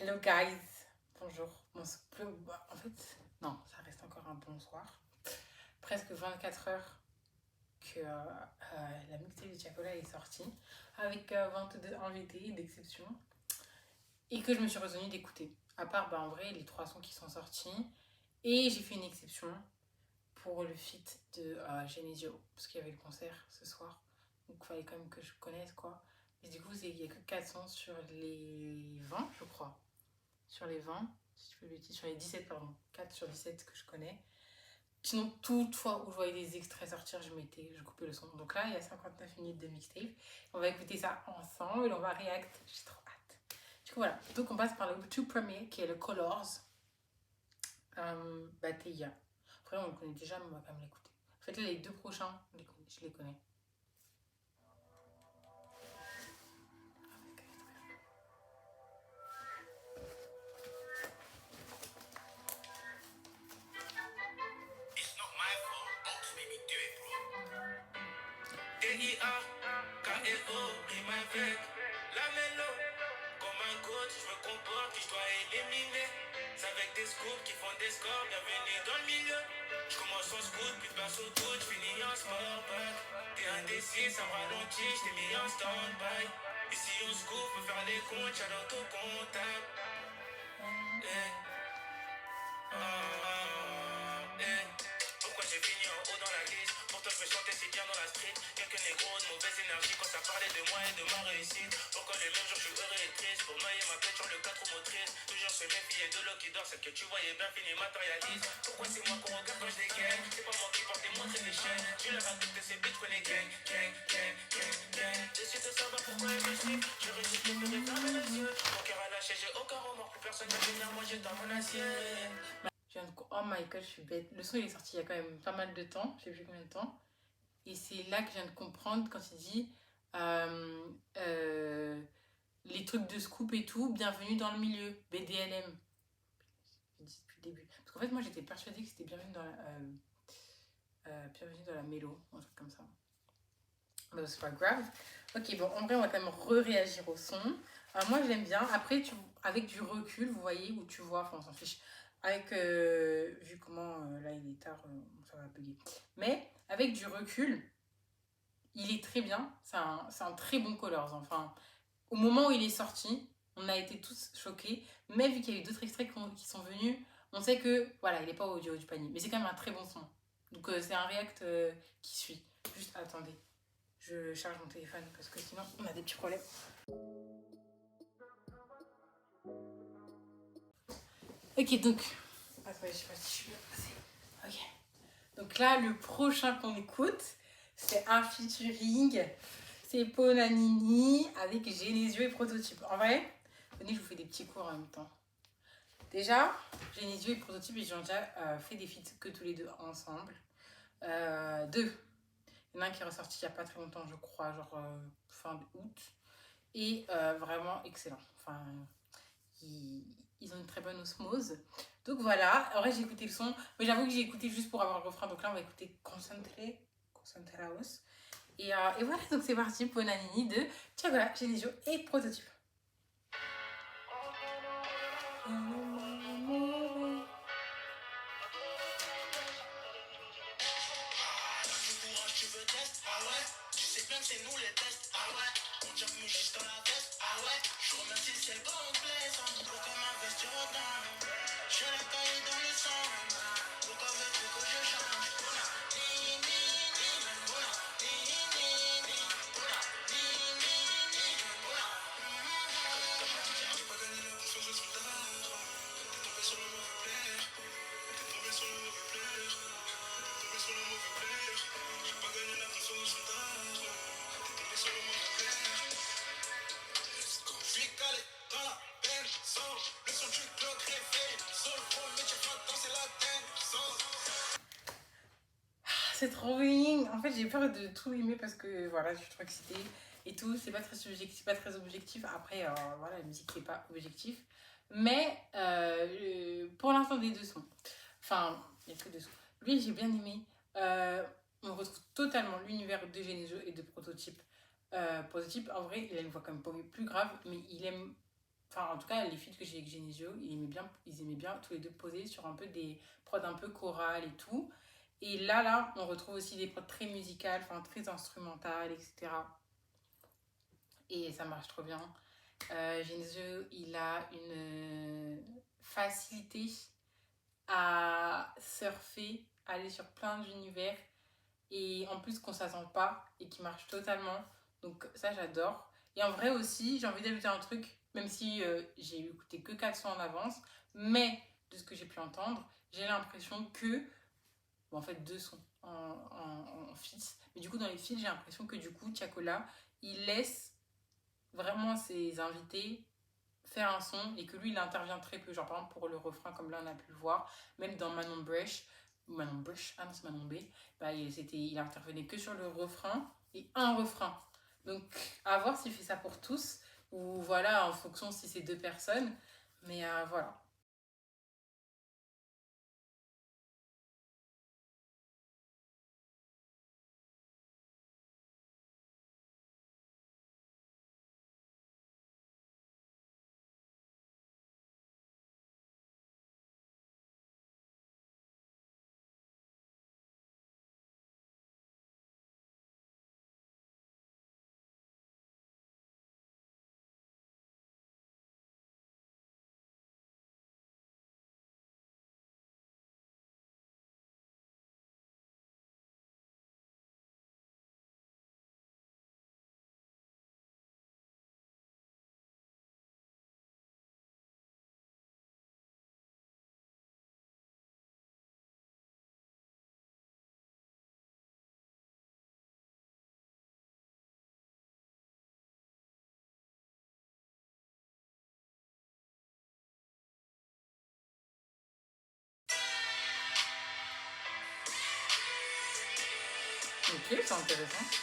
Hello guys, bonjour. En fait, non, ça reste encore un bonsoir. Presque 24 heures que la mixtape de Tiakola est sortie, avec 22 invités d'exception, et que je me suis retenue d'écouter. À part, en vrai, les 3 sons qui sont sortis, et j'ai fait une exception pour le feat de Genesio, parce qu'il y avait le concert ce soir, donc il fallait quand même que je connaisse quoi. Et du coup, il n'y a que 4 sons sur les 20, je crois. Sur les 20, si je peux le dire, sur les 17, pardon, 4 sur 17 que je connais. Sinon, toute fois où je voyais des extraits sortir, je coupais le son. Donc là, il y a 59 minutes de mixtape. On va écouter ça ensemble, on va react. J'ai trop hâte. Du coup, voilà. Donc, on passe par le tout premier, qui est le Colors. Bateya. Après, on le connaît déjà, mais on va quand même l'écouter. En fait, là, les deux prochains, je les connais. D-I-A-K-L-O, rime avec la mélo. Comme un coach, je me comporte, je dois éliminer. C'est avec des scoops qui font des scores, bienvenue dans le milieu. Je commence en scoop, puis passe au tout, je finis en sport back. T'es indécis, ça ralentit, je t'ai mis en stand-by. Ici on scoop, peut faire les comptes, y'a dans ton comptable. Pourquoi j'ai fini en haut dans la liste? Pourtant je me sentais si bien dans la street. Quelques négros de mauvaise énergie quand ça parlait de moi et de ma réussite. Pourquoi le même jour je suis heureux et triste? Pour noyer ma pêche sur le 4 roues motrices. Toujours se méfier de l'eau qui dort, celle que tu voyais bien finir matérialise. Pourquoi c'est moi qu'on regarde quand je dégaine? C'est pas moi qui porte des montres et des chaînes. Tu leur racontes que ces bitches connaissent gang, gang, gang, gang, gang. J'essaie de savoir pourquoi elles me suivent. J'ai réussi de me fermer les yeux. Mon cœur a lâché, j'ai aucun remords. Plus personne ne va venir manger dans mon assiette. Oh my god, je suis bête. Le son il est sorti il y a quand même pas mal de temps, je sais plus combien de temps. Et c'est là que je viens de comprendre quand il dit euh, euh, les trucs de scoop et tout, bienvenue dans le milieu, BDLM. Je dis depuis le début. Parce qu'en fait, moi j'étais persuadée que c'était bienvenue dans la mélo, un truc comme ça. Mais c'est pas grave. Ok, bon, en vrai, on va quand même re-réagir au son. Moi, je l'aime bien. Après, avec du recul, vous voyez, où tu vois, enfin, on s'en fiche. Avec, vu comment, là, il est tard, ça va bugger. Mais, avec du recul, il est très bien. C'est un très bon Colors. Enfin, au moment où il est sorti, on a été tous choqués. Mais vu qu'il y a eu d'autres extraits qui sont venus, on sait que, voilà, il n'est pas au du haut du panier. Mais c'est quand même un très bon son. Donc, c'est un react qui suit. Juste, attendez. Je charge mon téléphone parce que sinon on a des petits problèmes. Ok, donc. Attendez, je sais pas si je suis bien passée. Ok. Donc là, le prochain qu'on écoute, c'est un featuring. C'est Ponanini avec Genesio et Prototype. En vrai, venez, je vous fais des petits cours en même temps. Déjà, Genesio et Prototype, ils ont déjà fait des feats que tous les deux ensemble. Deux. Il y en a un qui est ressorti il n'y a pas très longtemps, je crois, genre fin août. Et vraiment excellent. Enfin, ils ont une très bonne osmose. Donc voilà, en vrai j'ai écouté le son, mais j'avoue que j'ai écouté juste pour avoir le refrain. Donc là on va écouter Concentraos. Et voilà, donc c'est parti pour Nanini de Tiagola, Genesio et Prototype. C'est nous les tests, ah ouais. On jump juste dans la veste, ah ouais. Je remercie c'est le bon blesse, pour comme un veste Jordan. Je la taille dans le sang, pourquoi veux-tu que je change? C'est trop bien. En fait, j'ai peur de tout aimer parce que voilà, je suis trop excitée et tout. C'est pas très subjectif, pas très objectif. Après, voilà, la musique c'est pas objectif. Mais pour l'instant, des deux sons. Enfin, il n'y a que deux sons. Lui, j'ai bien aimé. On retrouve totalement l'univers de Genesio et de Prototype. Prototype, en vrai, il a une voix quand même plus grave, mais il aime Enfin, en tout cas, les feats que j'ai avec Genesio, ils aimaient bien tous les deux poser sur un peu des prods un peu chorales et tout. Et là, on retrouve aussi des prods très musicales, enfin très instrumentales, etc. Et ça marche trop bien. Genesio, il a une facilité à surfer, aller sur plein d'univers et en plus qu'on s'attend pas et qui marche totalement. Donc ça, j'adore. Et en vrai aussi, j'ai envie d'ajouter un truc, même si j'ai écouté que 4 sons en avance, mais de ce que j'ai pu entendre, j'ai l'impression que, bon, en fait, 2 sons en feats, mais du coup, dans les feats, j'ai l'impression que du coup, Tiakola, il laisse vraiment ses invités faire un son et que lui, il intervient très peu. Genre, par exemple, pour le refrain, comme là, on a pu le voir, même dans Manon Brush, ah non, c'est Manon B, bah, il intervenait que sur le refrain et un refrain. Donc, à voir s'il fait ça pour tous ou voilà, en fonction si c'est 2 personnes. Mais voilà. Ok, c'est intéressant. Tous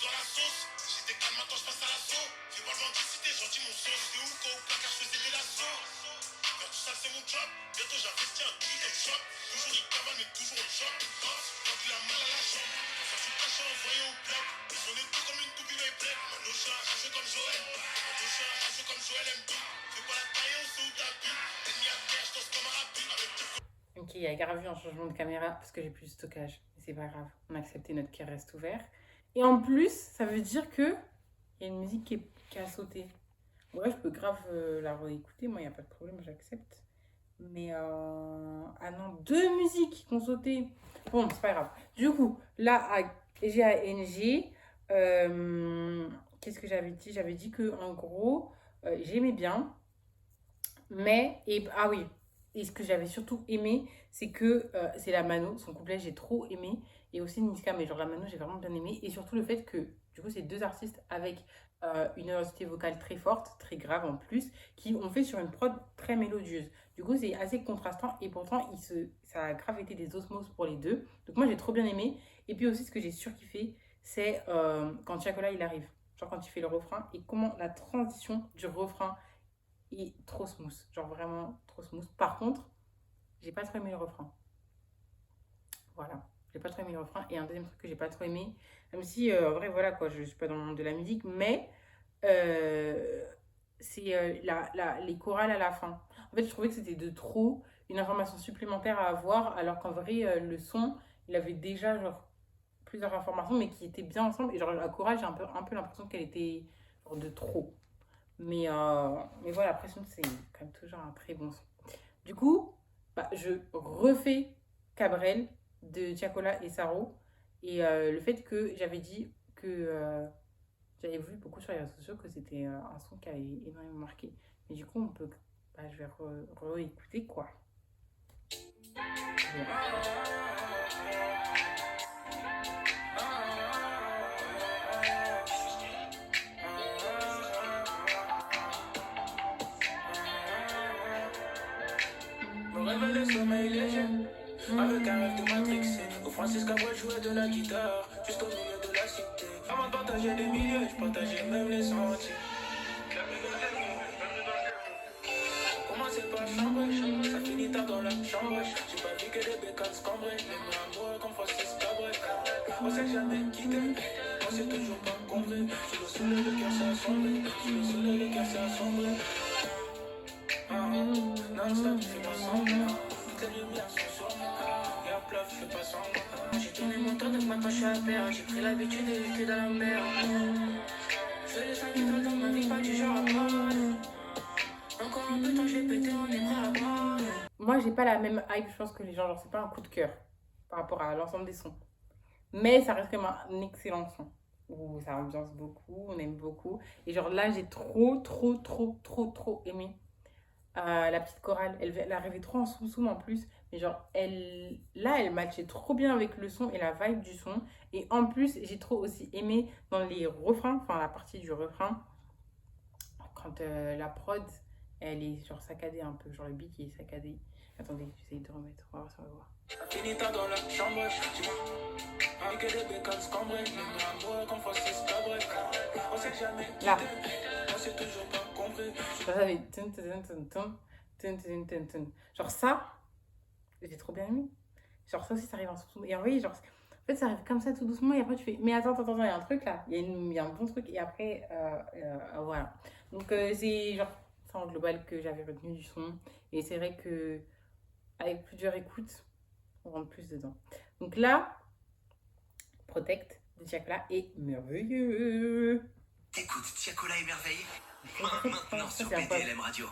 dans la sauce, j'étais calme, maintenant je passe à l'assaut. Fais pas le mendicité, gentil mon sauce. C'est où qu'au placard je faisais des lasso. Faire tout ça c'est mon job. Bientôt j'investis un truc comme shop. Toujours il cavale mais toujours on choc. Quand il a mal à la jambe, quand ça se cache envoyé au bloc. On est tout comme une toupie vieille bled. Mano je suis un rageux comme Joël. Mano je suis un rageux comme Joël M. Fais pas la taille, on sait où t'habites. Ennemi à terre, je danse comme un rapide. Ok, il y a grave eu un changement de caméra parce que j'ai plus de stockage. Mais c'est pas grave, on a accepté, notre quai reste ouvert. Et en plus, ça veut dire que il y a une musique qui a sauté. Ouais, je peux grave la réécouter, moi, il n'y a pas de problème, j'accepte. Mais, ah non, 2 musiques qui ont sauté. Bon, c'est pas grave. Du coup, là, j'ai ANG. Qu'est-ce que j'avais dit? J'avais dit que, en gros, j'aimais bien. Mais, ah oui, et ce que j'avais surtout aimé, c'est que c'est la Mano, son couplet, j'ai trop aimé. Et aussi Niska, mais genre la Mano, j'ai vraiment bien aimé. Et surtout le fait que, du coup, c'est 2 artistes avec une identité vocale très forte, très grave en plus, qui ont fait sur une prod très mélodieuse. Du coup, c'est assez contrastant et pourtant, ça a grave été des osmoses pour les deux. Donc moi, j'ai trop bien aimé. Et puis aussi, ce que j'ai surkiffé, c'est quand Tiakola, il arrive. Genre quand il fait le refrain et comment la transition du refrain est trop smooth. Genre vraiment trop smooth. Par contre, j'ai pas trop aimé le refrain. Voilà. J'ai pas trop aimé le refrain. Et un deuxième truc que j'ai pas trop aimé, même si en vrai, voilà quoi, je suis pas dans le monde de la musique, mais euh, c'est les chorales à la fin. En fait, je trouvais que c'était de trop, une information supplémentaire à avoir, alors qu'en vrai, le son, il avait déjà genre plusieurs informations, mais qui étaient bien ensemble. Et genre, la chorale, j'ai un peu l'impression qu'elle était genre de trop. Mais voilà, après, sinon, c'est quand même toujours un très bon son. Du coup, bah, je refais Cabrel de Tiakola et Saro. Et le fait que j'avais dit que j'avais vu beaucoup sur les réseaux sociaux que c'était un son qui avait énormément marqué. Mais du coup, je vais réécouter quoi. Me réveille le sommeil léger, avec un rêve de matrixé. Où Francis Cabrel jouait de la guitare, juste au milieu de la cité. Avant de partager des milliers, je partageais même les sentiers. Commencez par chambrer, ça finit tard dans la chambre. J'ai pas vu que les bécanes se cambraient, les mains amoureux comme Francis Cabrel. On s'est jamais quitté, on s'est toujours pas compris. Sous le soleil, le cœur ça sombrer. Sous le soleil, les gars, c'est assombrer. Non-stop, je fais pas semblant. Toutes les lumières sont sur moi. Y'a plein, je fais pas semblant. J'ai tourné mon temps, donc maintenant je suis à perdre. J'ai pris l'habitude de vivre que dans la merde. Je fais les 5 étoiles dans ma vie, pas du genre à prendre. Encore un peu de temps, je vais péter, on est prêt à prendre. Moi, j'ai pas la même hype, je pense que les gens, genre, c'est pas un coup de cœur par rapport à l'ensemble des sons. Mais ça reste quand même un excellent son. Où ça ambiance beaucoup, on aime beaucoup. Et genre là, j'ai trop aimé la petite chorale. Elle arrivait trop en sous-soum en plus. Mais genre, elle matchait trop bien avec le son et la vibe du son. Et en plus, j'ai trop aussi aimé dans les refrains, enfin la partie du refrain, quand la prod, elle est genre saccadée un peu. Genre le beat qui est saccadé. Attendez, j'essaye de remettre, on va voir si on va voir. Finita dans la chambre, tu vois. Avec des bécanes scambrées, même l'amour qu'on fasse c'est scabré. On sait jamais. Là. On s'est toujours pas compris. Ça fait genre ça, j'ai trop bien aimé. Genre ça aussi, ça arrive en sous. Et en vrai, genre, en fait, ça arrive comme ça tout doucement. Et après, tu fais, mais attends, il y a un truc là. Il y a un bon truc. Et après, voilà. Donc, c'est genre ça en global que j'avais retenu du son. Et c'est vrai que avec plusieurs écoutes, on rentre plus dedans. Donc là, Protect de Tiakola est merveilleux. Écoute, Tiakola est merveilleux. Maintenant sur PDLM Radio.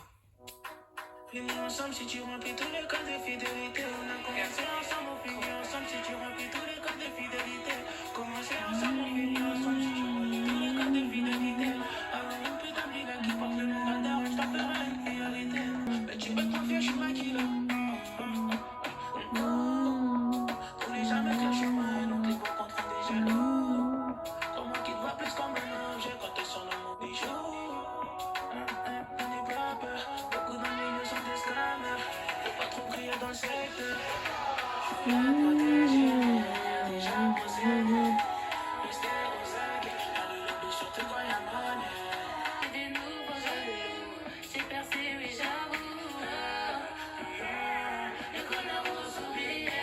Finis ensemble si tu remplis tous les codes de fidélité. On a commencé ensemble, on finit ensemble si tu remplis tous les codes de fidélité. Commencer ensemble, on finit ensemble si tu remplis tous les codes de fidélité. Alors une putain de gars qui porte le nom d'Adar, je t'en ferai une priorité. Mais tu peux te confier, je suis maquillé là. N'oublie jamais que le chemin est long, les beaux contre des jaloux. Comme moi qui te vois plus comme un objet quand t'es sur le mot bijou. Beaucoup dans les lieux sont des scammers. Faut pas trop crier dans le secteur. Je suis là protégé, déjà possédé. Mystère aux aguets, dans le lobby surtout quand y'a monnaie. Des nouveaux jaloux, c'est percé, oui j'avoue. Le connard aux oubliettes.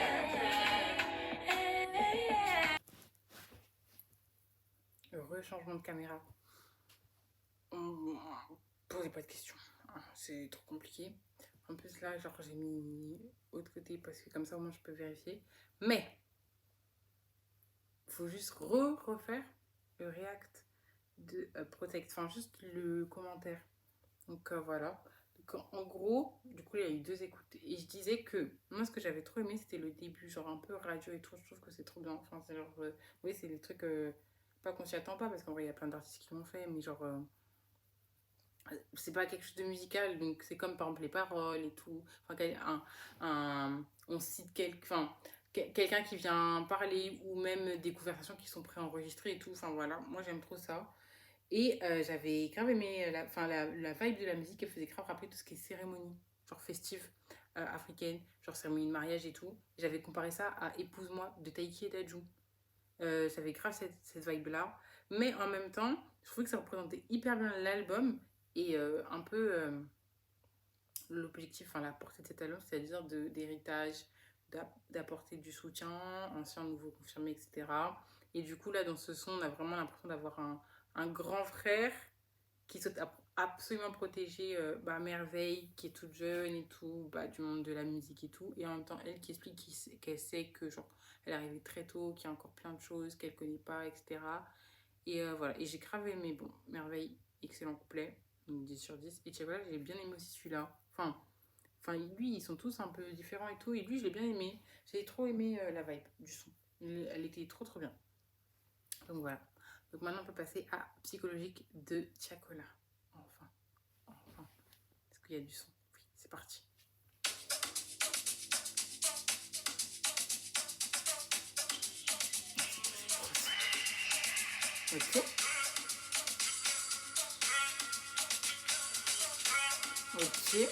Heureux changement de caméra. Posez pas de questions. C'est trop compliqué. En plus là, genre j'ai mis autre côté parce que comme ça au moins je peux vérifier. Mais faut juste refaire le react de Protect. Enfin juste le commentaire. Donc voilà. Donc, en gros, du coup il y a eu 2 écoutes. Et je disais que moi ce que j'avais trop aimé c'était le début. Genre un peu radio et tout. Je trouve que c'est trop bien. Enfin c'est genre... oui c'est des trucs... pas qu'on s'y attend pas parce qu'en vrai il y a plein d'artistes qui l'ont fait. Mais genre... c'est pas quelque chose de musical, donc c'est comme par exemple les paroles et tout. Enfin, on cite quelqu'un qui vient parler ou même des conversations qui sont préenregistrées et tout. Enfin voilà, moi j'aime trop ça. Et j'avais grave aimé la vibe de la musique, elle faisait grave rappeler tout ce qui est cérémonie, genre festive africaine, genre cérémonie de mariage et tout. J'avais comparé ça à Épouse-moi de Taiki et Dajou. J'avais grave cette vibe là. Mais en même temps, je trouvais que ça représentait hyper bien l'album. Et un peu l'objectif, enfin la portée de cet album, c'est-à-dire d'héritage, d'apporter du soutien, ancien, nouveau, confirmé, etc. Et du coup, là, dans ce son, on a vraiment l'impression d'avoir un grand frère qui souhaite absolument protéger Merveille, qui est toute jeune et tout, du monde de la musique et tout. Et en même temps, elle qui explique qu'elle sait que, genre, elle est arrivée très tôt, qu'il y a encore plein de choses qu'elle connaît pas, etc. Et voilà. Et j'ai grave aimé, bon, Merveille, excellent couplet. Donc 10 sur 10. Et Tiakola, j'ai bien aimé aussi celui-là. Enfin, lui, ils sont tous un peu différents et tout. Et lui, je l'ai bien aimé. J'ai trop aimé la vibe du son. Elle était trop bien. Donc voilà. Donc maintenant, on peut passer à Psychologique de Tiakola. Enfin. Est-ce qu'il y a du son? Oui, c'est parti. Ok. Ok.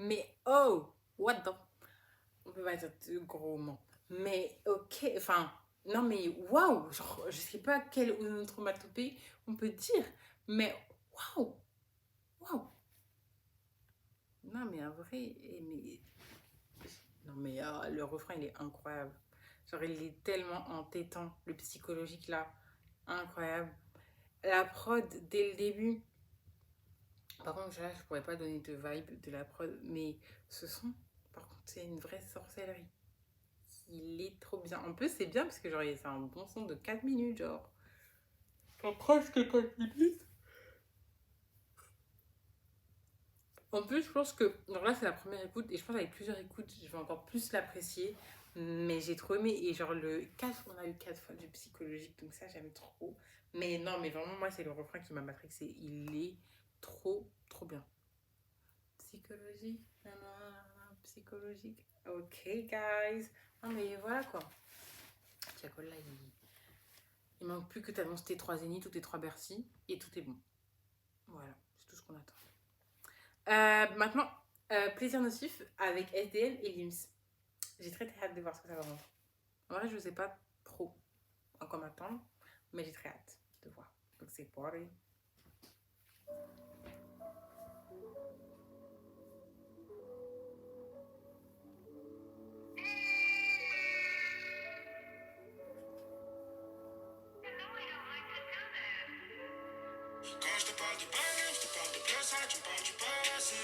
Mais oh, what the... On peut pas dire de gros mots. Mais ok, enfin, non mais waouh, genre, je sais pas quelle onomatopée on peut dire, mais waouh, waouh. Non mais en vrai, mais... Non mais le refrain il est incroyable. Genre il est tellement entêtant, le psychologique là, incroyable. La prod dès le début. Par contre là je pourrais pas donner de vibe de la prod, mais ce son, par contre c'est une vraie sorcellerie. Il est trop bien. En plus c'est bien parce que genre c'est un bon son de 4 minutes genre. Genre presque 4 minutes. En plus, je pense que. Donc là, c'est la première écoute, et je pense qu'avec plusieurs écoutes, je vais encore plus l'apprécier. Mais j'ai trop aimé, et genre, le 4, on a eu 4 fois du psychologique, donc ça, j'aime trop. Mais non, mais vraiment, moi, c'est le refrain qui m'a matrixé. Il est trop, trop bien. Psychologique, psychologique. Ok, guys. Non, mais voilà quoi. Tiakola, il manque plus que t'annonces tes 3 Zénith ou tes 3 Bercy, et tout est bon. Voilà, c'est tout ce qu'on attend. Maintenant, plaisir nocif avec SDM et Lims. J'ai très hâte de voir ce que ça va rendre. En vrai, je ne sais pas trop à quoi m'attendre, mais j'ai très hâte de voir. Donc c'est party. Quand je te parle de bague, je te parle de place, tu me parles du passé.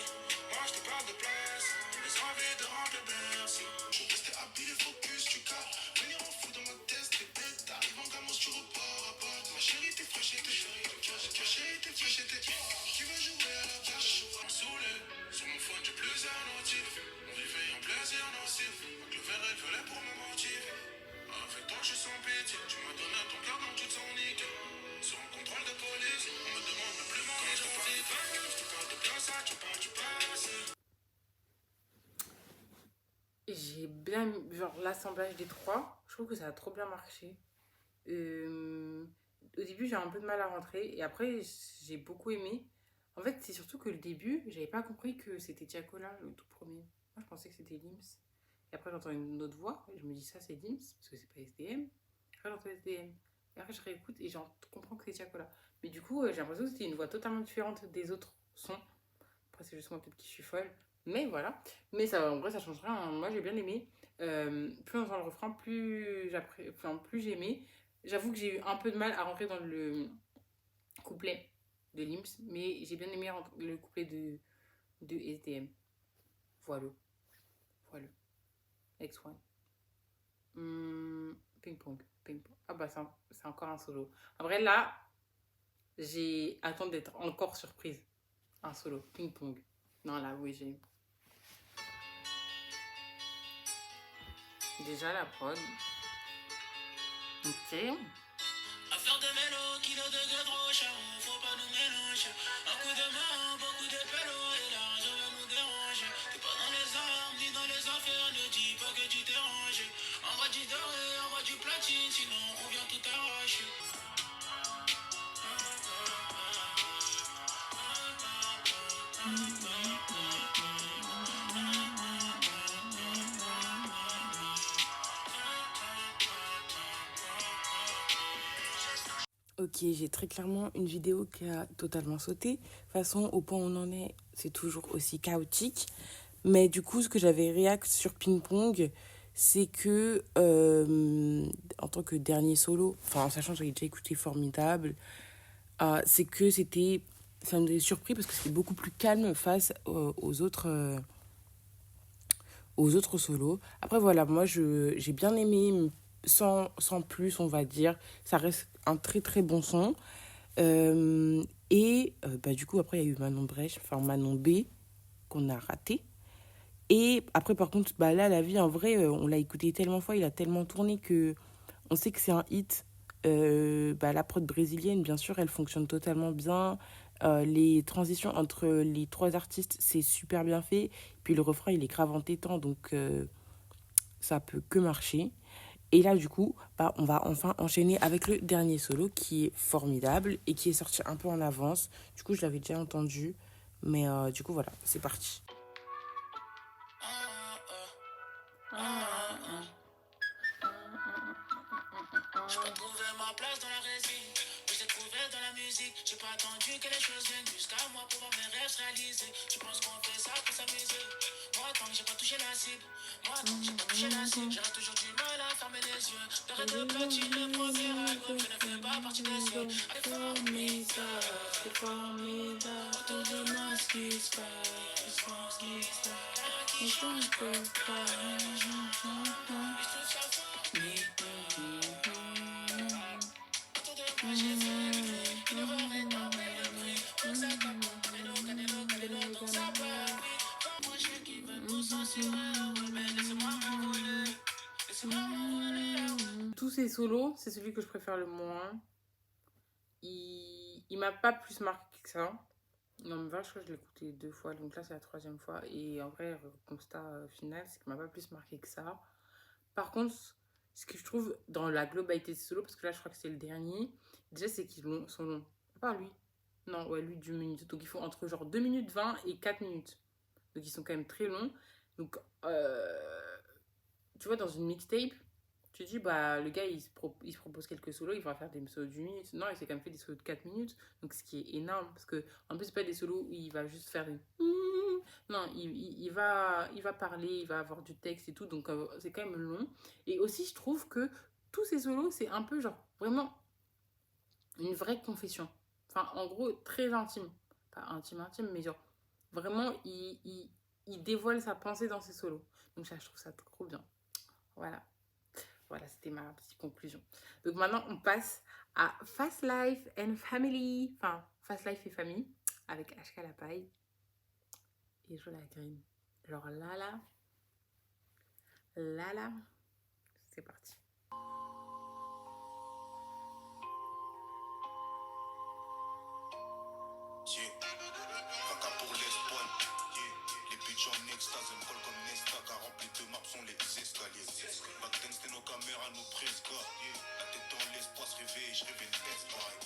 Moi je te parle de place, les envies de remplir Bercy. Je suis resté habillé, focus, tu captes. Venir en fou dans ma tête, t'es bête. T'arrives en gamos, tu repars à part. Ma chérie, t'es fraîche, t'es chérie, t'es chérie, t'es fraîche, t'es. Tu veux jouer à la cache? Saoulé, sur mon phone, j'ai plusieurs notifs. On vivait en plaisir nocif. Avec le verre et le volet pour me motiver. Avec toi, je suis sans pitié. Tu m'as donné ton cœur, donc tu te sens niqué. Sur un contrôle de police, on me demande le plus mon nom. Je te parle de bague, je te parle de place, tu me parles du passé. J'ai bien. Genre, l'assemblage des trois, je trouve que ça a trop bien marché. Au début, j'ai un peu de mal à rentrer, et après, j'ai beaucoup aimé. En fait, c'est surtout que le début, j'avais pas compris que c'était Tiakola, le tout premier. Moi, je pensais que c'était Lims. Et après, j'entends une autre voix, et je me dis, ça, c'est Lims, parce que c'est pas SDM. Après, j'entends SDM. Et après, je réécoute, et j'en comprends que c'est Tiakola. Mais du coup, j'ai l'impression que c'était une voix totalement différente des autres sons. Après, c'est juste moi, peut-être, qui suis folle. Mais voilà. Mais ça, en vrai, ça change rien. Moi, j'ai bien aimé. Plus on entend le refrain, plus j'aimais. J'avoue que j'ai eu un peu de mal à rentrer dans le couplet de Lims, mais j'ai bien aimé le couplet de SDM. Voilà. Voilà. X1. Ping pong. Ping pong. Ah bah, c'est encore un solo. En vrai, là, j'ai attendu d'être encore surprise. Un solo. Ping pong. Non, là, oui, j'ai. Déjà la prod. Ok. Affaire de mélo, kilo de gros charron, faut pas nous mélanger. Un coup de main, beaucoup de pélo, et l'argent va nous déranger. T'es pas dans les armes, ni dans les affaires, ne dis pas que tu t'es rangé. Envoie du doré, envoie du platine, sinon on vient tout arracher. Ok, j'ai très clairement une vidéo qui a totalement sauté. De toute façon, au point où on en est, c'est toujours aussi chaotique. Mais du coup, ce que j'avais réact sur Ping Pong, c'est que, en tant que dernier solo, enfin, en sachant que j'avais déjà écouté Formidable, c'est que c'était. Ça me surpris parce que c'était beaucoup plus calme face aux autres solos. Après, voilà, moi, j'ai bien aimé, sans plus, on va dire. Ça reste un très, très bon son. Bah, du coup, après, il y a eu Manon Brèche, enfin Manon B, qu'on a raté. Et après, par contre, bah, là, la vie, en vrai, on l'a écouté tellement de fois, il a tellement tourné que on sait que c'est un hit. Bah, la prod brésilienne, bien sûr, elle fonctionne totalement bien. Les transitions entre les trois artistes, c'est super bien fait. Puis le refrain, il est grave entêtant, donc ça peut que marcher. Et là, du coup, bah, on va enfin enchaîner avec le dernier solo qui est formidable et qui est sorti un peu en avance. Du coup, je l'avais déjà entendu. Mais du coup, voilà, c'est parti. J'ai pas trouvé ma place dans la résine, mais j'ai trouvé dans la musique. J'ai pas attendu que les choses viennent jusqu'à moi pour voir mes rêves se réaliser. Tu penses qu'on fait ça pour s'amuser? Moi, tant que j'ai pas touché la cible, moi, tant que j'ai pas touché la cible, j'aurai toujours du mal à fermer les yeux. D'arrêt de petit, le premier album, je ne fais pas partie des seuls. C'est formidable, c'est formidable. Autour de moi, ce qui se passe, ce qui se passe, qui change pas. Je trouve ça formidable. Tous ces solos, c'est celui que je préfère le moins. Il m'a pas plus marqué que ça. Non, mais je crois que je l'ai écouté 2 fois, donc là c'est la 3e fois. Et en vrai, le constat final, c'est qu'il m'a pas plus marqué que ça. Par contre, ce que je trouve dans la globalité de solo, parce que là je crois que c'est le dernier, déjà c'est qu'ils sont longs. Pas lui. Non, ouais, lui, 2 minutes. Donc ils font entre genre 2 minutes 20 et 4 minutes. Donc ils sont quand même très longs. Donc, tu vois, dans une mixtape, tu te dis, bah, le gars, il se propose quelques solos, il va faire des solos d'1 minute. Non, il s'est quand même fait des solos de 4 minutes. Donc, ce qui est énorme. Parce que, en plus, c'est pas des solos où il va juste faire des. Non, il va parler, il va avoir du texte et tout. Donc, c'est quand même long. Et aussi, je trouve que tous ces solos, c'est un peu, genre, vraiment une vraie confession. Enfin, en gros, très intime. Pas intime, mais genre, vraiment, il dévoile sa pensée dans ses solos. Donc, ça, je trouve ça trop bien. Voilà. Voilà, c'était ma petite conclusion. Donc maintenant, on passe à Fast Life and Family. Enfin, Fast Life et Famille. Avec HK La Paille et Jo La Green. Genre là, c'est parti. Pour l'espoir, les bitches en extase, me collent comme Nesta, car rempli de maps sont les escaliers. Back then c'était nos caméras, nos presque. La tête dans l'espace, réveillé, je rêvais de l'espoir. Le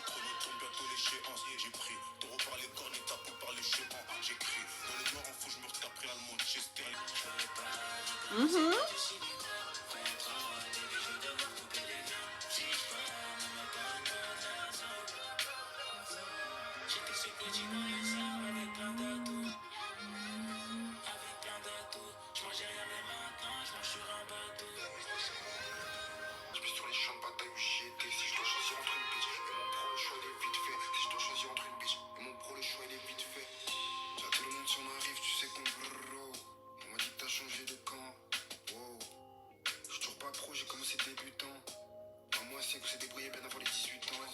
chrono tombe bientôt l'échéance, j'ai pris. Taureau par les cornes et tapou par les chevaux. J'écris, dans le noir en fou, je me retaperai à le Manchester. J'étais ce petit dans les arbres avec plein d'atouts. Avec plein d'atouts. Je mangeais rien mais maintenant je mange sur un bateau. Je suis sur les champs de bataille où j'y étais. Si je dois choisir entre une bitch et mon pro, le choix il est vite fait. Si je dois choisir entre une bitch et mon pro, le choix il est vite fait. J'ai tout le monde si on arrive, tu sais qu'on brrrro. On m'a dit que t'as changé de camp. Wow. Je suis toujours pas pro, j'ai commencé débutant. À moi c'est que c'est débrouillé bien avant les 18 ans.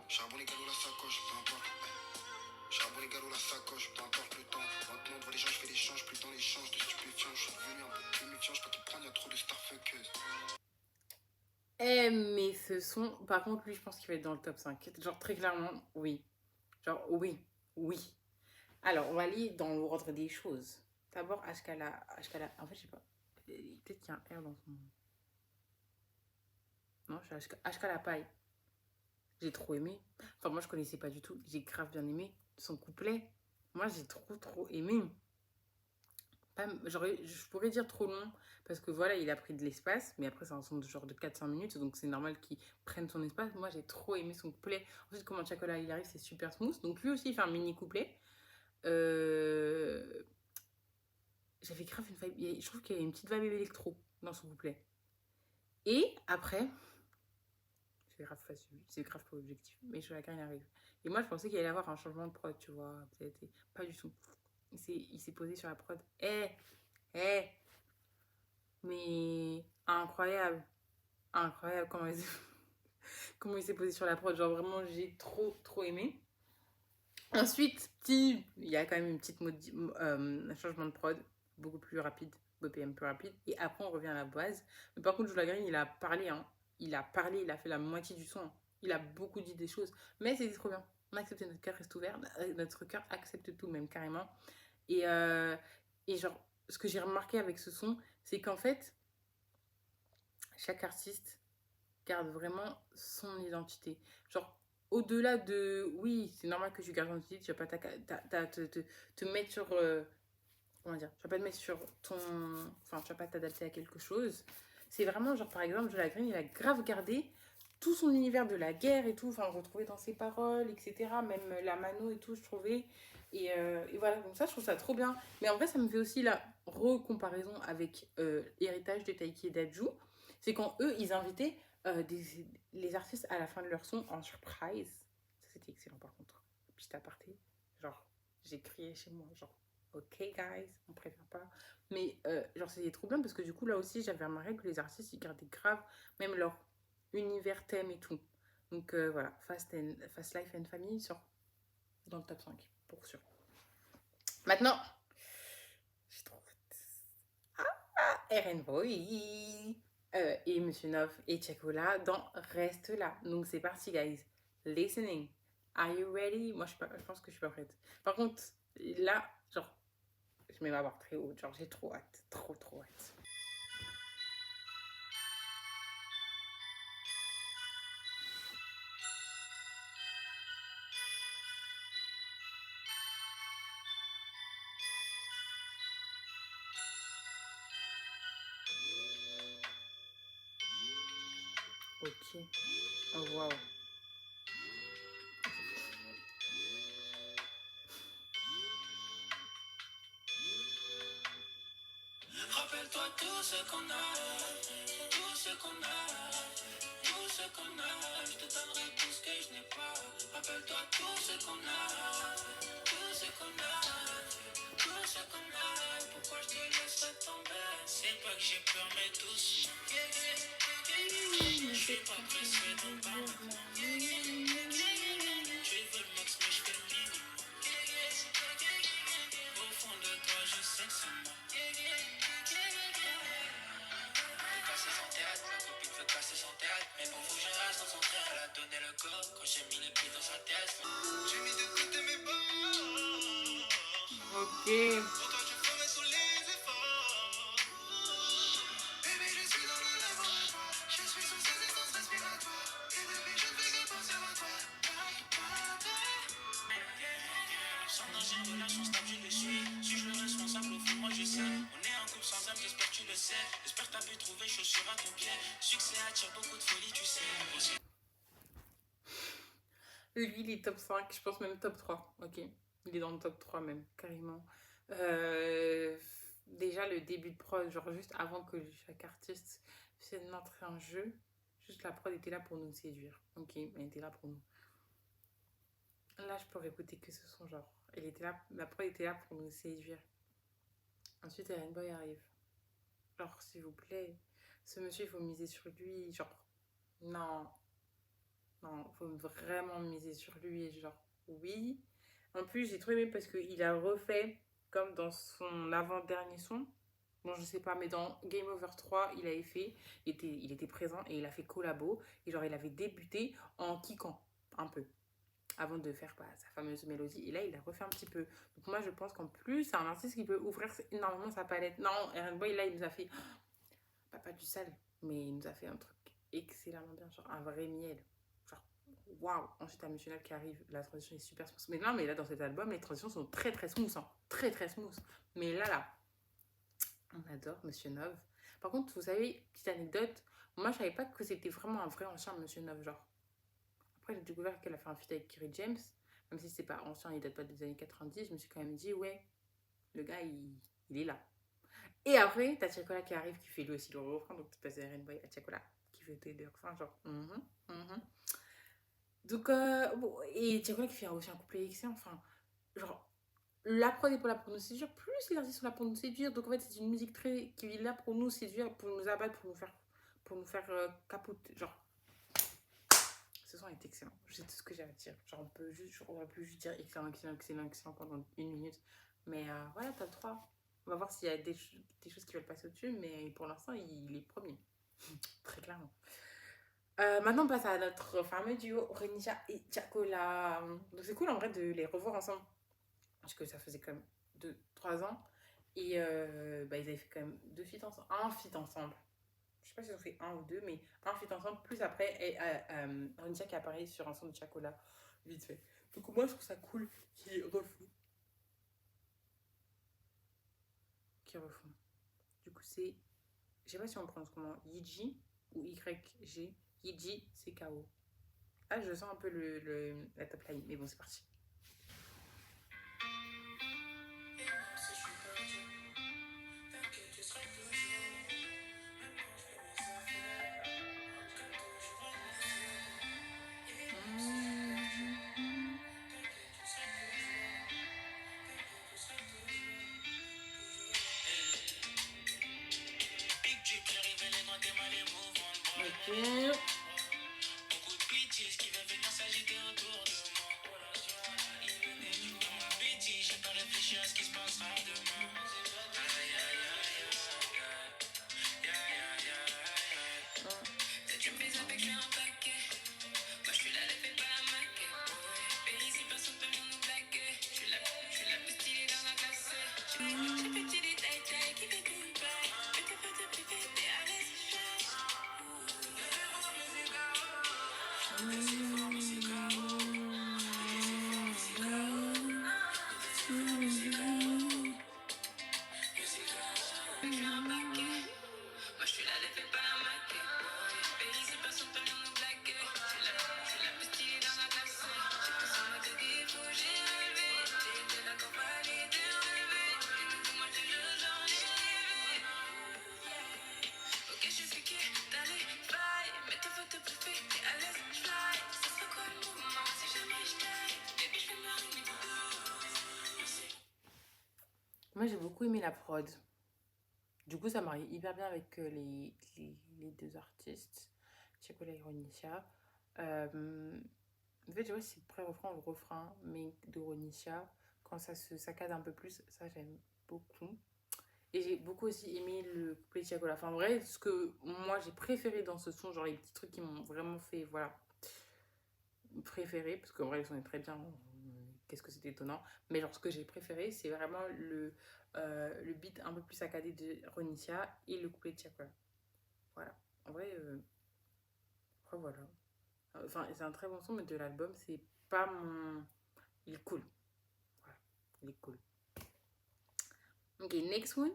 Charbon les galops, la sacoche, peu importe. Charbon les galops, la sacoche, peu importe le temps. Maintenant devant les gens je fais l'échange, plus dans l'échange de stupéfiants. Je suis devenu un peu plus méfiant, je peux tout prendre, y'a trop de starfuckers. Mais ce son, par contre, lui, je pense qu'il va être dans le top 5. Genre, très clairement, oui. Genre, oui. Alors, on va aller dans l'ordre des choses. D'abord, HKLA. En fait, je sais pas. Peut-être qu'il y a un R dans son nom. Non, je suis HK La Paille. J'ai trop aimé. Enfin, moi, je connaissais pas du tout. J'ai grave bien aimé son couplet. Moi, j'ai trop aimé. Je pourrais dire trop long, parce que voilà, il a pris de l'espace, mais après, c'est un son de genre de 400 minutes, donc c'est normal qu'il prenne son espace. Moi, j'ai trop aimé son couplet. Ensuite, comment Chacola il arrive, c'est super smooth. Donc, lui aussi, il fait un mini couplet. J'avais grave une vibe. Je trouve qu'il y a une petite vibe électro dans son couplet. Et après, c'est grave pas objectif, mais je la il arrive. Et moi, je pensais qu'il allait y avoir un changement de prod, tu vois. Pas du tout. Il s'est posé sur la prod. Mais incroyable comment il s'est posé sur la prod. Genre vraiment, j'ai trop aimé. Ensuite, il y a quand même une petite un changement de prod beaucoup plus rapide, BPM plus rapide. Et après, on revient à la base. Mais par contre, Joe Green, il a parlé, il a fait la moitié du son. Il a beaucoup dit des choses. Mais c'était trop bien. On a accepté, notre cœur reste ouvert. Notre cœur accepte tout, même carrément. Et genre, ce que j'ai remarqué avec ce son, c'est qu'en fait, chaque artiste garde vraiment son identité. Genre, au-delà de... Oui, c'est normal que tu gardes ton identité, tu vas pas te mettre sur comment dire, tu vas pas te mettre sur ton... Enfin, tu vas pas t'adapter à quelque chose. C'est vraiment, genre, par exemple, Joe Green, il a grave gardé tout son univers de la guerre et tout, enfin, retrouvé dans ses paroles, etc. Même la mano et tout, je trouvais. Et voilà, donc ça, je trouve ça trop bien. Mais en vrai, ça me fait aussi la recomparaison avec Héritage de Taiki et Daju. C'est quand eux, ils invitaient les artistes à la fin de leur son en surprise. Ça, c'était excellent, par contre. Petit aparté. Genre, j'ai crié chez moi, genre, ok, guys, on préfère pas. Mais, genre, c'était trop bien parce que du coup, là aussi, j'avais remarqué que les artistes, ils gardaient grave même leur univers thème et tout. Donc voilà, Fast Life and Family sort dans le top 5, pour sûr. Maintenant, je trouve Eren Boy et Monsieur Nov et Chacola dans Reste là. Donc c'est parti, guys. Listening. Are you ready? Moi, je pense que je suis pas prête. Par contre, là, genre, je mets ma barre très haute. Genre, j'ai trop hâte. Trop, trop hâte. Ok. Oh, wow. Rappelle-toi tout ce qu'on a, tout ce qu'on a, tout ce qu'on a. Je te donnerai tout ce que je n'ai pas. Rappelle-toi tout ce qu'on a, tout ce qu'on a, tout ce qu'on a. Pourquoi je te laisserai tomber? C'est pas que j'ai peur, mais doucement. Je suis pas pressé d'en parler. Tu veux le max, mais je fais le minimum. Au fond de toi, je sais que c'est moi. Casser son théâtre, ma copine veut casser son théâtre. Mais bon, faut que je reste concentré. Elle a donné le corps quand j'ai mis les pieds dans sa tête. J'ai mis de côté mes bords. Ok. Pour toi, je ferai tous les efforts. Baby, je suis dans le laboratoire. Je suis sous assistance respiratoire. Et baby, je ne fais que penser à toi. Sans danger, relation stable, je le suis. Suis-je le responsable au fond, moi je sais. On est un couple sans âme, j'espère que tu le sais. J'espère que t'as pu trouver chaussure à ton pied. Succès attire beaucoup de folie, tu sais. Aussi. Lui, il est top 5, je pense même top 3. Ok. Il est dans le top 3 même, carrément. Euh, Déjà, le début de prod, genre juste avant que chaque artiste vienne d'entrer en jeu, juste la prod était là pour nous séduire. Ok, elle était là pour nous. Là, je pourrais écouter que ce son, genre. Elle était là, la prod était là pour nous séduire. Ensuite, Eren Boy arrive. Genre, s'il vous plaît, ce monsieur, il faut miser sur lui. Genre, non, non, faut vraiment miser sur lui. Genre, oui. En plus, j'ai trop aimé parce qu'il a refait, comme dans son avant-dernier son. Bon, je sais pas, mais dans Game Over 3, il avait fait, il était présent et il a fait collabo. Et genre, il avait débuté en kickant un peu avant de faire bah, sa fameuse mélodie. Et là, il a refait un petit peu. Donc moi, je pense qu'en plus, c'est un artiste qui peut ouvrir énormément sa palette. Non, Aaron Boy, là, il nous a fait, pas du sale, mais il nous a fait un truc excellemment bien, genre un vrai miel. Genre, waouh. Ensuite, t'as Monsieur Lab qui arrive, la transition est super smooth. Mais là, dans cet album, les transitions sont très très smooth, hein. Très très smooth. Mais là, on adore Monsieur Nov. Par contre, vous savez, petite anecdote, moi, je savais pas que c'était vraiment un vrai ancien Monsieur Nov, genre. Après, j'ai découvert qu'elle a fait un feat avec Kerry James, même si c'est pas ancien, il date pas des années 90, je me suis quand même dit, ouais, le gars, il est là. Et après, t'as Chacola qui arrive, qui fait lui aussi le refrain, donc tu passes Eren Boy à Chacola, qui fait des refrains, genre, Donc, bon, et Chacola qui fait aussi un couplet excellent, enfin, genre, la prod est pas là pour nous séduire, plus les artistes sont là pour nous séduire, donc en fait, c'est une musique très, qui est là pour nous séduire, pour nous abattre, pour nous faire capoter, genre, ce son est excellent. Je sais tout ce que j'ai à dire. Genre, on aurait pu juste dire excellent, excellent, excellent, excellent pendant une minute. Mais voilà, top 3. On va voir s'il y a des choses qui veulent passer au-dessus, mais pour l'instant, il est premier. Très clairement. Maintenant, on passe à notre fameux duo Renisha et Chacola. Donc, c'est cool en vrai de les revoir ensemble. Parce que ça faisait quand même 2-3 ans. Et bah, ils avaient fait quand même un feat ensemble. Je sais pas si ils ont fait un ou deux, mais un feat ensemble, plus après, et Renisha qui apparaît sur un son de Chacola, vite fait. Donc moi, je trouve ça cool qu'ils refont. qui refont. Du coup, c'est, je sais pas si on prononce comment, Yiji ou YG. Yiji, c'est KO. Ah, je sens un peu la top line, mais bon, c'est parti. Ok. Beaucoup de bêtises qui veulent venir s'agiter autour de moi. Bêtises, j'ai pas réfléchi à ce qui se passera demain. Tu me fais zapper que je fais un paquet. Moi je suis là, les fais pas la maquette. Périsse, personne peut nous blaguer. Je suis la plus stylée dans la classe. J'ai petit détail qui fait tout bail. Mais t'es pas de privé, t'es à l'aise, moi je suis là, les fais pas la maquette. Périsse, personne peut nous blaguer. Je suis la plus stylée dans la classe. J'ai pas son mode de défaut, j'ai relevé. J'ai été là quand fallait te relever. Et donc moi je te jure, j'en ai rêvé. Ok, je suis piqué, d'aller fly. Mais t'es pas te préférer, t'es à l'aise, fly. Ça sera quoi le moment si jamais je taille? Baby, je fais ma rime, Moi, j'ai beaucoup aimé la prod. Du coup, ça mariait hyper bien avec les deux artistes, Chacola et Ronicia. En fait, je vois c'est le pré-refrain ou le refrain, mais de Ronicia, quand ça se saccade un peu plus, ça j'aime beaucoup. Et j'ai beaucoup aussi aimé le couplet de Chacola. Enfin, en vrai, ce que moi j'ai préféré dans ce son, genre les petits trucs qui m'ont vraiment fait, voilà, préféré, parce qu'en vrai, le son est très bien, qu'est-ce que c'est étonnant. Mais genre, ce que j'ai préféré, c'est vraiment le beat un peu plus saccadé de Ronicia et le couplet de Chacola. Voilà. En vrai, voilà. Enfin, c'est un très bon son, mais de l'album, c'est pas mon. Il est cool. Voilà. Il est cool. Ok, next one.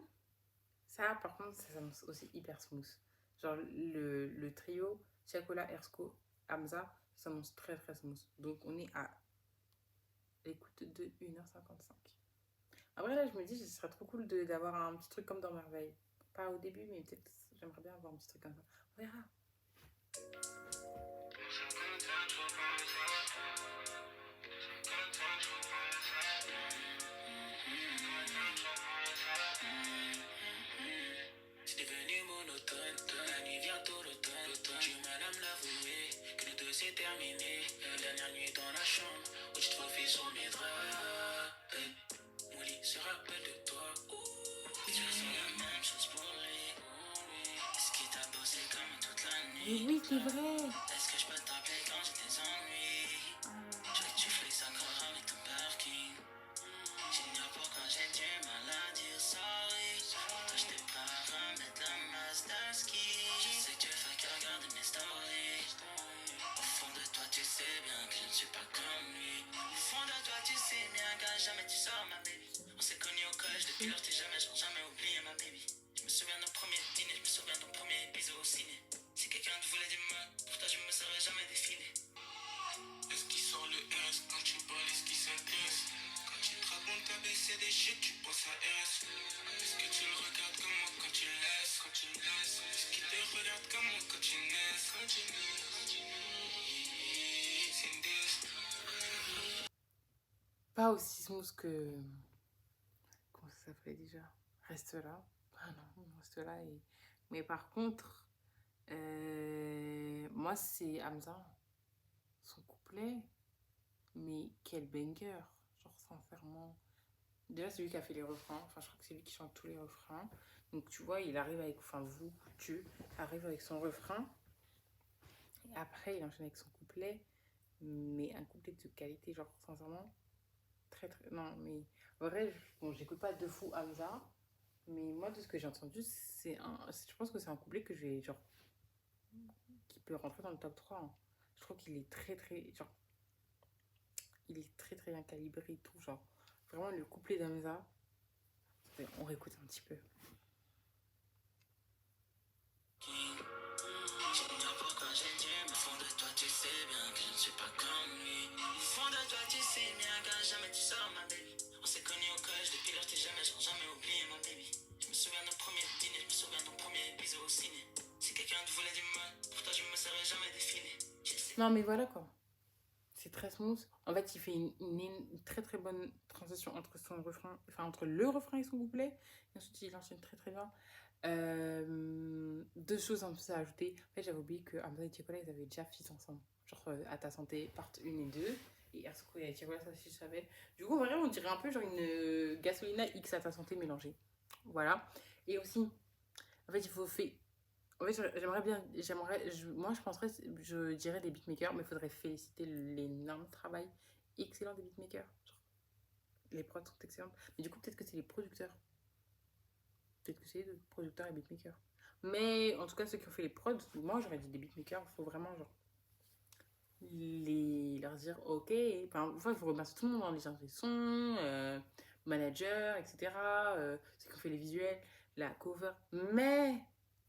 Ça, par contre, ça s'annonce aussi hyper smooth. Genre, le trio Chacola, Ersko, Hamza, ça s'annonce très très smooth. Donc, on est à l'écoute de 1h55. Après, là, je me dis, ce serait trop cool d'avoir un petit truc comme dans Merveille. Pas au début, mais peut-être j'aimerais bien avoir un petit truc comme ça. On verra. c'est devenu monotone. La nuit bientôt l'automne. J'ai du mal à me l'avouer que nous deux c'est terminé. La dernière nuit dans la chambre où tu te refiles sur mes draps. Mon lit se rappelle de toi. Tu ressens la même chose pour lui. Est-ce qu'il t'a bossé comme toute la nuit? Oui, c'est vrai. Est-ce que je peux t'appeler quand j'ai des ennuis? Je vais tu flex encore avec ton parking. J'ignore pourquoi j'ai du mal à dire sorry. Toi j'étais prêt à remettre la masse d'Aski. Je sais que tu fais que regarder mes stories. Au fond de toi tu sais bien que je ne suis pas comme lui. Au fond de toi tu sais bien que jamais tu sors ma baby. On s'est connus au collège depuis lors t'es jamais oublié ma baby. Je me souviens de nos premiers dîners, je me souviens de ton premier bisou au ciné. Si quelqu'un te voulait du mal, pour toi je me serais jamais défilé. Est-ce qu'il sort le RS quand tu parles, est-ce qu'il s'intéresse? Quand tu te racontes ta BC des shit, tu penses à RS. Est-ce que tu le regardes comme moi quand tu laisses? Est-ce qu'il te regarde comme moi quand tu naisses? C'est une déesse. Pas aussi smooth que. Comment ça s'appelait déjà? Reste là. Ah non, reste là. Mais par contre, moi, c'est Hamza. Son couplet. Mais quel banger. Genre, sincèrement. Déjà, c'est lui qui a fait les refrains. Enfin, je crois que c'est lui qui chante tous les refrains. Donc, tu vois, il arrive avec. Enfin, tu arrives avec son refrain. Et après, il enchaîne avec son couplet. Mais un couplet de qualité, genre, sincèrement. Très, très. Non, mais. En vrai, bon, j'écoute pas de fou Hamza. Mais moi, de ce que j'ai entendu, je pense que c'est un couplet que j'ai, genre, qui peut rentrer dans le top 3, hein. Je trouve qu'il est très, très, genre, il est très, très bien calibré et tout, genre. Vraiment, le couplet d'Hamza, On réécoute un petit peu. On s'est connus au collège, depuis lors, jamais oublié mon baby. Je me souviens de nos premiers dîners, je me souviens de nos premiers bisous au ciné. Si quelqu'un te voulait du mal, pour toi je me serais jamais défilé. Non mais voilà quoi. C'est très smooth. En fait, il fait une très très bonne transition entre son refrain, enfin entre le refrain et son couplet. Et ensuite, il enchaîne très très bien. Deux choses un peu à ajouter. En fait, j'avais oublié que Hamza et Chocolat, ils avaient déjà fait ensemble. Genre à ta santé, part 1 et 2. Et Ersuko et Chocolat, ça aussi, je savais. Du coup, vraiment, on dirait un peu genre une gasolina X à ta santé mélangée. Voilà. Et aussi, en fait, il faut faire. En fait, j'aimerais bien. Moi, je penserais, je dirais des beatmakers, mais il faudrait féliciter l'énorme travail excellent des beatmakers. Genre, les prods sont excellentes. Mais du coup, peut-être que c'est les producteurs. Peut-être que c'est les deux, producteurs et beatmakers. Mais en tout cas, ceux qui ont fait les prods, moi, j'aurais dit des beatmakers. Il faut vraiment, genre, leur dire ok. Enfin, il faut remercier tout le monde, hein, les ingénieurs son, manager, etc. Ceux qui ont fait les visuels, la cover. Mais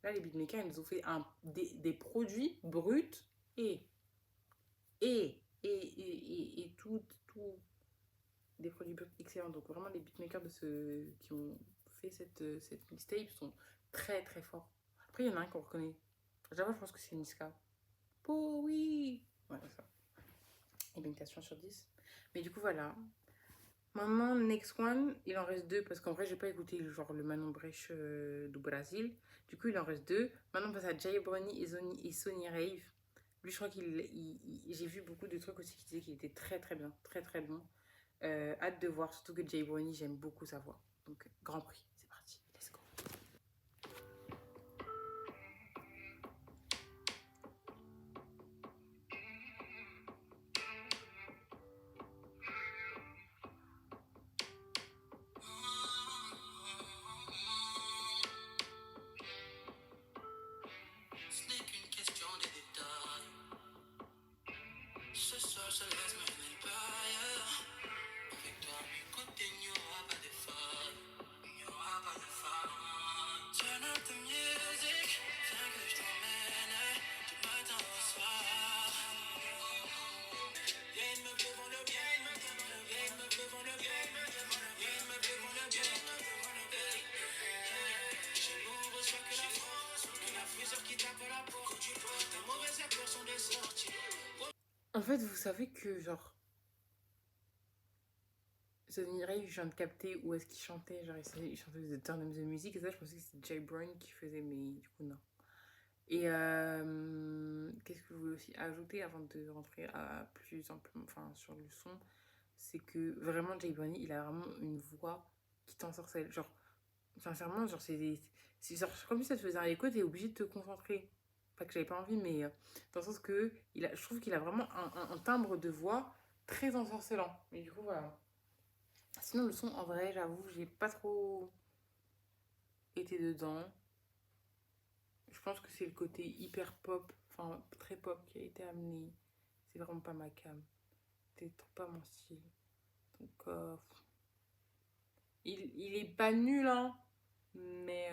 là, les beatmakers, ils nous ont fait des produits bruts et, et tout, des produits bruts excellents. Donc, vraiment, les beatmakers de ceux qui ont fait cette mixtape sont très très forts. Après, il y en a un qu'on reconnaît. J'avoue, je pense que c'est Niska. Oh oui! Voilà, ça. Et bien, 4 sur 10. Mais du coup, voilà. Maintenant, next one, il en reste deux parce qu'en vrai, j'ai pas écouté genre le Manon Brech du Brésil. Du coup, il en reste deux. Maintenant, on passe à Jay Brownie et Sony Rave. Lui, je crois j'ai vu beaucoup de trucs aussi qui disaient qu'il était très très bien, très très bon. Hâte de voir, surtout que Jay Brownie, j'aime beaucoup sa voix. Donc, grand prix, c'est parti, let's go. Ce n'est qu'une question de détails. Ce soir, je laisse me nulle part ailleurs. Avec toi, à mes côtés, il n'y aura pas de faille. Il n'y aura pas de faille. Turn up the music, viens que je t'emmène du matin au soir. Y'a une meuf devant le bien, y'a une meuf devant le bien, y'a une meuf devant le bien, chez nous, on reçoit que la France. On a plusieurs qui tapent à la porte. Ta mauvaise acteurs sont des sorties. En fait, vous savez que genre Sony Ray, je viens de capter où est-ce qu'il chantait. Genre, il chantait The Turn of the Music. Et ça, je pensais que c'était Jay Brown qui faisait, mais du coup, non. Et qu'est-ce que je voulais aussi ajouter avant de rentrer plus amplement sur le son, c'est que vraiment, Jay Brown, il a vraiment une voix qui t'ensorcelle. Genre, sincèrement, genre, c'est genre, comme si ça te faisait un écho, t'es obligé de te concentrer. Pas que j'avais pas envie, mais dans le sens que je trouve qu'il a vraiment un timbre de voix très ensorcelant. Mais du coup, voilà. Sinon, le son, en vrai, j'avoue, j'ai pas trop été dedans. Je pense que c'est le côté hyper pop, enfin très pop qui a été amené. C'est vraiment pas ma cam. C'est trop pas mon style. Donc, il est pas nul, hein. Mais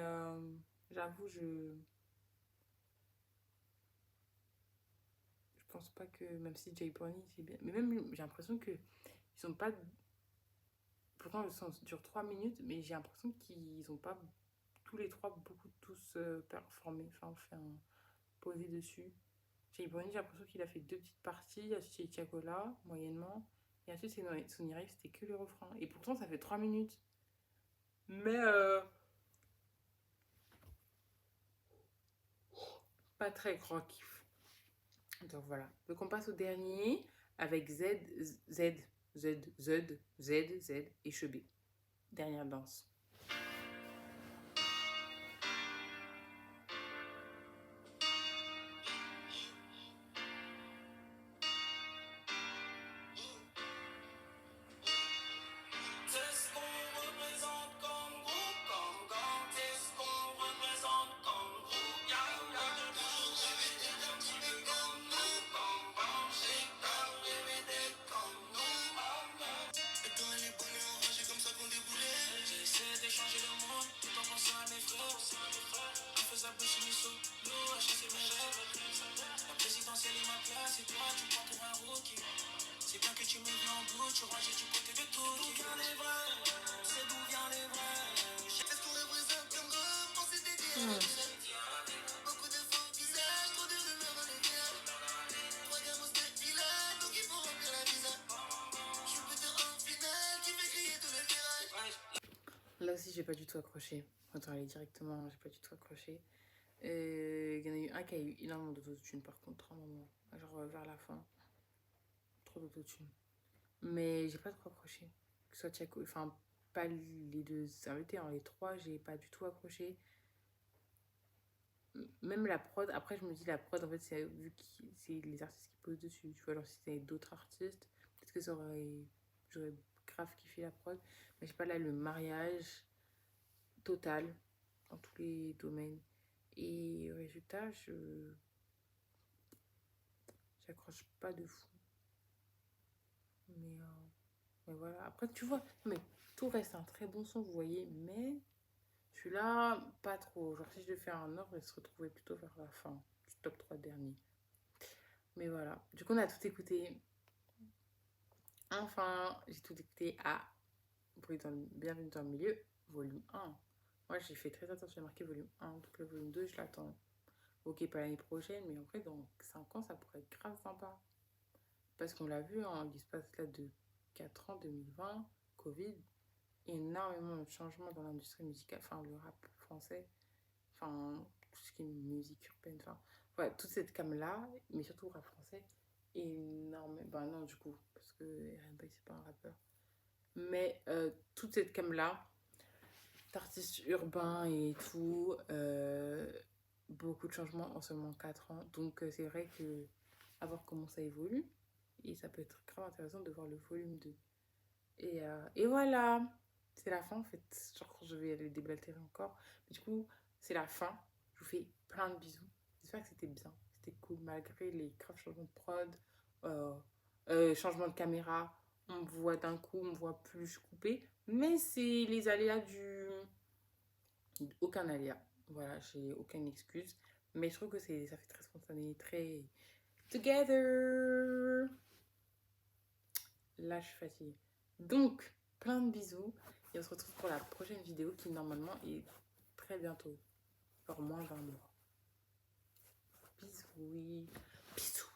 j'avoue, je pense pas que, même si Jay Pony, c'est bien. Mais même, j'ai l'impression que ils sont pas. Pourtant, le son dure 3 minutes, mais j'ai l'impression qu'ils ont pas tous les trois beaucoup tous performé, enfin fait un posé dessus. Chez Ibrahim, j'ai l'impression qu'il a fait deux petites parties, ensuite chez Tiakola, moyennement, et ensuite c'est Sony Rive, c'était que le refrain. Et pourtant ça fait 3 minutes. Mais pas très grand kiff. Donc voilà. Donc on passe au dernier avec Z et Chebé. Dernière danse. tu ranges du côté de tout. D'où viennent les vrais, c'est d'où viennent les vrais. Est-ce qu'on représente comme repenser des dialogues? Beaucoup de faux visages, trop de rumeurs dans les villages. Trois gamos de village, donc il faut remplir la visa. Je suis plutôt en finale qui fait crier tout le virage. Là aussi, j'ai pas du tout accroché. Autant aller directement, j'ai pas du tout accroché. Il y en a eu un qui a eu énormément d'autotune par contre, un moment. Genre vers la fin. Trop d'autotune. Mais j'ai pas trop accroché. Que ce soit Tiako, enfin, pas les deux invités, hein, les trois, j'ai pas du tout accroché. Même la prod, après je me dis la prod, en fait, c'est vu que c'est les artistes qui posent dessus. Tu vois, alors si c'était d'autres artistes, peut-être que j'aurais grave kiffé la prod. Mais je sais pas, là, le mariage total, dans tous les domaines. Et résultat, j'accroche pas de fou. Mais voilà. Après, tu vois, mais tout reste un très bon son, vous voyez. Mais celui-là, pas trop. Genre, si je devais faire un ordre, il se retrouvait plutôt vers la fin du top 3 dernier. Mais voilà. Du coup, on a tout écouté. Enfin, j'ai tout écouté à Bienvenue dans le milieu, volume 1. Moi, j'ai fait très attention à marquer volume 1. Donc, le volume 2, je l'attends. Ok, pas l'année prochaine, mais en vrai, dans 5 ans, ça pourrait être grave sympa. Parce qu'on l'a vu, hein, l'espace là de 4 ans, 2020, Covid, énormément de changements dans l'industrie musicale, enfin le rap français, enfin tout ce qui est musique urbaine, enfin voilà, toute cette cam-là, mais surtout rap français, énormément, bah non du coup, parce que R&B c'est pas un rappeur, mais toute cette cam-là, d'artistes urbains et tout, beaucoup de changements en seulement 4 ans, donc c'est vrai que à voir comment ça évolue, et ça peut être grave intéressant de voir le volume 2. Et voilà, c'est la fin en fait. Genre, je vais aller déblatérer encore. Mais du coup, c'est la fin. Je vous fais plein de bisous. J'espère que c'était bien. C'était cool malgré les graves changements de prod, changement de caméra. On me voit d'un coup, on me voit plus coupé. Mais c'est les aléas du. Aucun aléa. Voilà, j'ai aucune excuse. Mais je trouve que ça fait très spontané, très together. Là, je suis fatiguée. Donc, plein de bisous. Et on se retrouve pour la prochaine vidéo qui, normalement, est très bientôt. Genre moins d'un mois. Bisous. Bisous.